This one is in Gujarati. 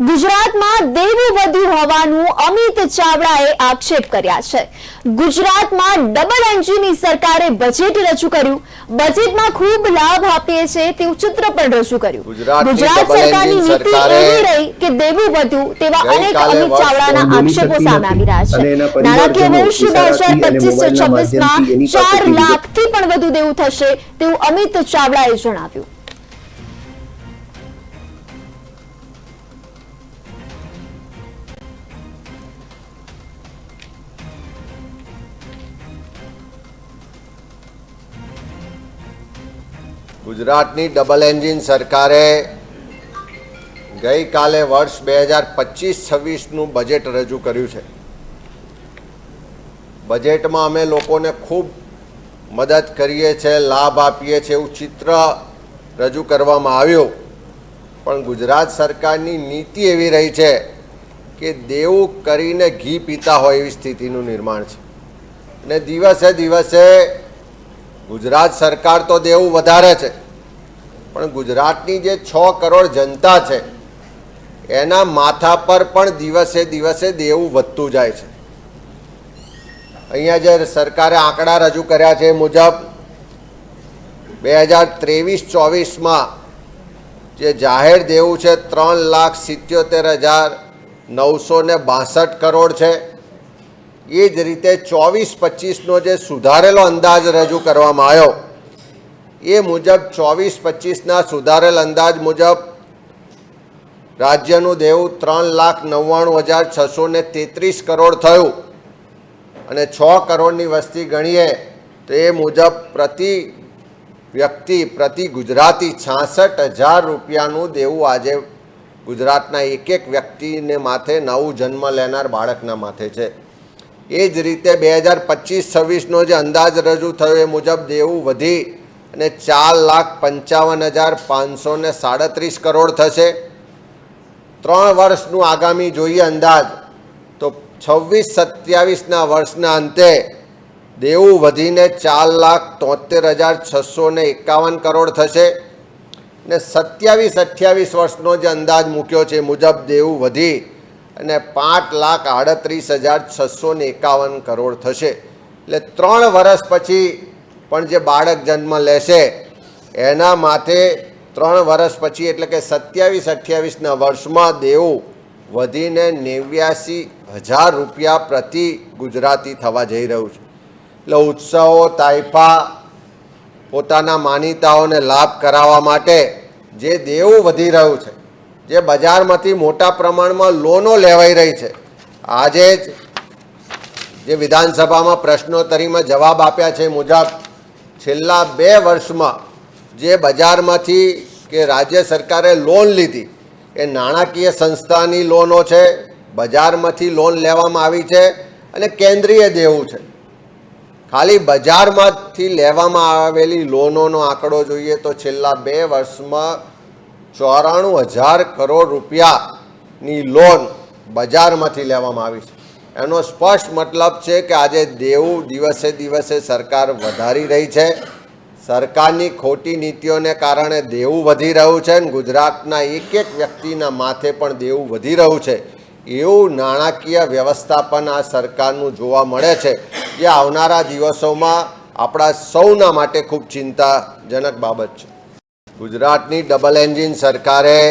ગુજરાતમાં દેવું વધ્યું હોવાનું અમિત ચાવડાએ આક્ષેપ કર્યા છે। ગુજરાતમાં ડબલ એન્જિનની સરકારે બજેટ રજૂ કર્યું। બજેટમાં ખૂબ લાભ આપીએ છે તેવું ચિત્ર પણ રજૂ કર્યું। ગુજરાત સરકારની નીતિ એવી રહી કે દેવું વધ્યું તેવા અનેક અમિત ચાવડાના આક્ષેપો સામે આવી રહ્યા છે। નાણાકીય વર્ષ 2025-26માં 4 લાખથી પણ વધુ દેવું થશે તેવું અમિત ચાવડાએ જણાવ્યું। ગુજરાતની ડબલ એન્જિન સરકારે ગઈકાલે વર્ષ 2025-26નું બજેટ રજૂ કર્યું છે। બજેટમાં અમે લોકોને ખૂબ મદદ કરીએ છીએ, લાભ આપીએ છીએ એવું ચિત્ર રજૂ કરવામાં આવ્યું, પણ ગુજરાત સરકારની નીતિ એવી રહી છે કે દેવું કરીને ઘી પીતા હોય એવી સ્થિતિનું નિર્માણ છે અને દિવસે દિવસે ગુજરાત સરકાર તો દેવું વધારે છે, પણ ગુજરાતની જે 6 કરોડ જનતા છે એના માથા પર પણ દિવસે દિવસે દેવું વધતું જાય છે। અહીંયા જે સરકારે આંકડા રજૂ કર્યા છે એ મુજબ 2023-24માં જે જાહેર દેવું છે 3,77,962 કરોડ છે। એ જ રીતે 24-25નો જે સુધારેલો અંદાજ રજૂ કરવામાં આવ્યો એ મુજબ 24-25ના સુધારેલ અંદાજ મુજબ રાજ્યનું દેવું 3,99,633 કરોડ થયું અને 6 કરોડની વસ્તી ગણીએ તો એ મુજબ પ્રતિ વ્યક્તિ પ્રતિ ગુજરાતી 66,000 રૂપિયાનું દેવું આજે ગુજરાતના એક વ્યક્તિને માથે નવું જન્મ લેનાર બાળકના માથે છે। એ જ રીતે 2025-26નો જે અંદાજ રજૂ થયો એ મુજબ દેવું વધી અને 4,55,537 કરોડ થશે। 3 વર્ષનું આગામી જોઈએ અંદાજ તો 26-27ના વર્ષના અંતે દેવું વધીને 4,73,651 કરોડ થશે ને 27-28 વર્ષનો જે અંદાજ મૂક્યો છે એ મુજબ દેવું વધી અને 5,38,651 કરોડ થશે। એટલે 3 વર્ષ પછી પણ જે બાળક જન્મ લેશે એના માથે 3 વર્ષ પછી એટલે કે 27-28ના વર્ષમાં દેવું વધીને 89,000 રૂપિયા પ્રતિ ગુજરાતી થવા જઈ રહ્યું છે। એટલે ઉત્સવો તાઇફા પોતાના માનીતાઓને લાભ કરાવવા માટે જે દેવું વધી રહ્યું છે, જે બજારમાંથી મોટા પ્રમાણમાં લોનો લેવાઈ રહી છે, આજે જ જે વિધાનસભામાં પ્રશ્નોત્તરીમાં જવાબ આપ્યા છે મુજબ છેલ્લા 2 વર્ષમાં જે બજારમાંથી કે રાજ્ય સરકારે લોન લીધી એ નાણાકીય સંસ્થાની લોનો છે, બજારમાંથી લોન લેવામાં આવી છે અને કેન્દ્રીય દેવું છે। ખાલી બજારમાંથી લેવામાં આવેલી લોનોનો આંકડો જોઈએ તો છેલ્લા 2 વર્ષમાં 94,000 કરોડ રૂપિયાની લોન બજારમાંથી લેવામાં આવી છે। એનો સ્પષ્ટ મતલબ છે કે આજે દેવું દિવસે દિવસે સરકાર વધારી રહી છે। સરકારની ખોટી નીતિઓને કારણે દેવું વધી રહ્યું છે અને ગુજરાતના એક વ્યક્તિના માથે પણ દેવું વધી રહ્યું છે। એવું નાણાકીય વ્યવસ્થાપન આ સરકારનું જોવા મળે છે, જે આવનારા દિવસોમાં આપણા સૌના માટે ખૂબ ચિંતાજનક બાબત છે। ગુજરાતની ડબલ એન્જિન સરકારે